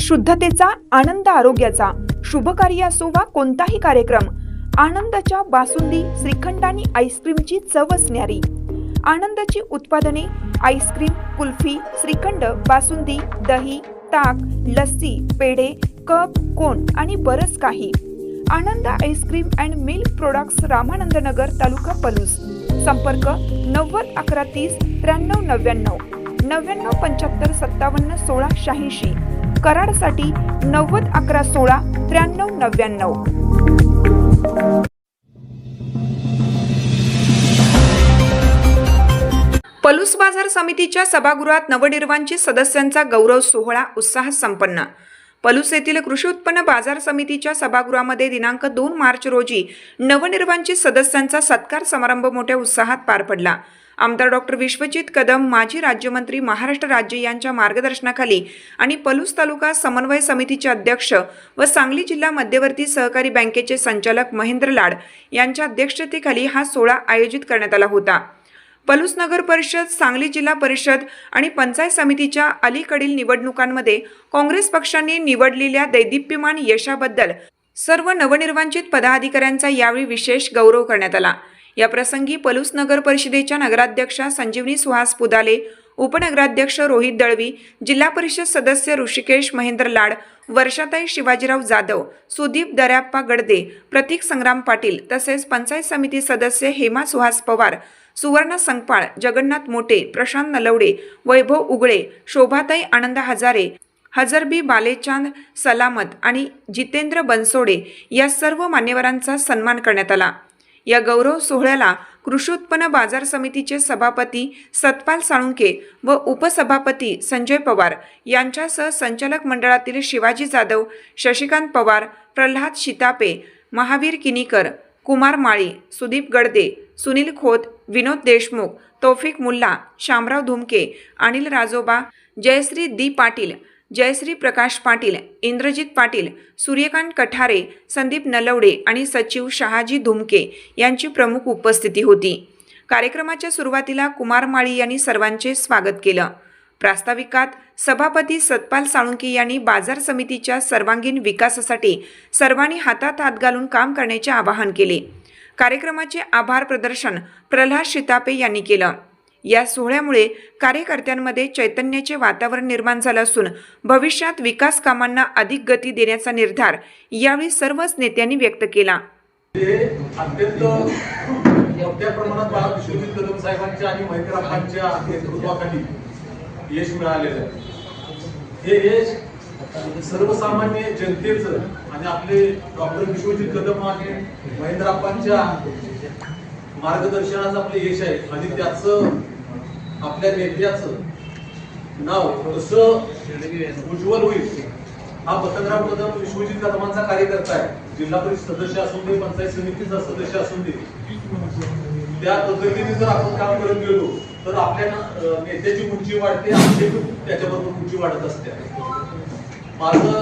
शुद्धतेचा आनंद आरोग्याचा शुभ कार्य असो वा कोणताही कार्यक्रम, आनंदाच्या बासुंदी श्रीखंड आणि आईस्क्रीमची चवच न्यारी। आनंदाची उत्पादने आईस्क्रीम, कुल्फी, श्रीखंड, बासुंदी, दही, ताक, लस्सी, पेढे, कप, कोन आणि बरंच काही। Anand ice cream and milk products, Ramanand Nagar, taluka Palus. संपर्क 90 11 30 93 99 99 75 57 16 86। कराडसाठी 90 11 16 93 99। पलूस बाजार समितीच्या सभागृहात नवनिर्वाचित सदस्यांचा गौरव सोहळा उत्साहात संपन्न। पलूस येथील कृषी उत्पन्न बाजार समितीच्या सभागृहामध्ये दिनांक 2 मार्च रोजी नवनिर्वाचित सदस्यांचा सत्कार समारंभ मोठ्या उत्साहात पार पडला। आमदार डॉक्टर विश्वजित कदम, माजी राज्यमंत्री, महाराष्ट्र राज्य यांच्या मार्गदर्शनाखाली आणि पलूस तालुका समन्वय समितीचे अध्यक्ष व सांगली जिल्हा मध्यवर्ती सहकारी बँकेचे संचालक महेंद्र लाड यांच्या अध्यक्षतेखाली हा सोहळा आयोजित करण्यात आला होता। पलूस नगर परिषद, सांगली जिल्हा परिषद आणि पंचायत समितीच्या अलीकडील निवडणुकांमध्ये काँग्रेस पक्षाने निवडलेल्या दैदिप्यमान यशाबद्दल सर्व नवनिर्वाचित पदाधिकाऱ्यांचा यावेळी विशेष गौरव करण्यात आला। या प्रसंगी पलूस नगर परिषदेच्या नगराध्यक्षा संजीवनी सुहास पुदाले, उपनगराध्यक्ष रोहित दळवी, जिल्हा परिषद सदस्य ऋषिकेश महेंद्र लाड, वर्षाताई शिवाजीराव जाधव, सुदीप दर्याप्पा गडदे, प्रतीक संग्राम पाटील तसेच पंचायत समिती सदस्य हेमा सुहास पवार, सुवर्णा संगपाळ, जगन्नाथ मोटे, प्रशांत नलवडे, वैभव उगळे, शोभाताई आनंद हजारे, हजरबी बालेचांद सलामत आणि जितेंद्र बनसोडे या सर्व मान्यवरांचा सन्मान करण्यात आला। या गौरव सोहळ्याला कृषी उत्पन्न बाजार समितीचे सभापती सतपाल साळुंके व उपसभापती संजय पवार यांच्यासह संचालक मंडळातील शिवाजी जाधव, शशिकांत पवार, प्रल्हाद शितापे, महावीर किनीकर, कुमार माळी, सुदीप गडदे, सुनील खोत, विनोद देशमुख, तौफिक मुल्ला, शामराव धुमके, अनिल राजोबा, जयश्री दी पाटील, जयश्री प्रकाश पाटील, इंद्रजित पाटील, सूर्यकांत कठारे, संदीप नलवडे आणि सचिव शहाजी धुमके यांची प्रमुख उपस्थिती होती। कार्यक्रमाच्या सुरुवातीला कुमार माळी यांनी सर्वांचे स्वागत केलं। प्रास्ताविकात सभापती सतपाल साळुंके यांनी बाजार समितीच्या सर्वांगीण विकासासाठी सर्वांनी हातात हात घालून काम करण्याचे आवाहन केले। कार्यक्रमाचे आभार प्रदर्शन प्रल्हाद शितापे यांनी केलं। या सोहळ्यामुळे कार्यकर्त्यांमध्ये चैतन्याचे वातावरण निर्माण झालं असून भविष्यात विकास कामांना अधिक गती देण्याचा निर्धार यावेळी सर्वच नेत्यांनी व्यक्त केला। अत्यंत मोठ्या प्रमाणात बाळा विश्वजित कदम साहेबांच्या आणि महेंद्रप्पांच्या नेतृत्वाखाली यश मिळालेलं आहे। हे यश सर्वसामान्य जनतेचं आणि आपले डॉक्टर विश्वजित कदम आणि महेंद्रप्पांच्या मार्गदर्शनाचं आपले यश आहे आणि त्याचं आपल्या नेत्याचं नाव कसं उज्ज्वल होईल हा पतंगराव कदम विश्वजित कदमांचा कार्यकर्ता आहे। जिल्हा परिषद सदस्य असून दे, पंचायत समितीचा सदस्य असून दे, त्या पद्धतीने जर आपण काम करत गेलो तर आपल्या नेत्याची उंची वाढते, आमची त्याच्याबरोबर उंची वाढत असते। माझं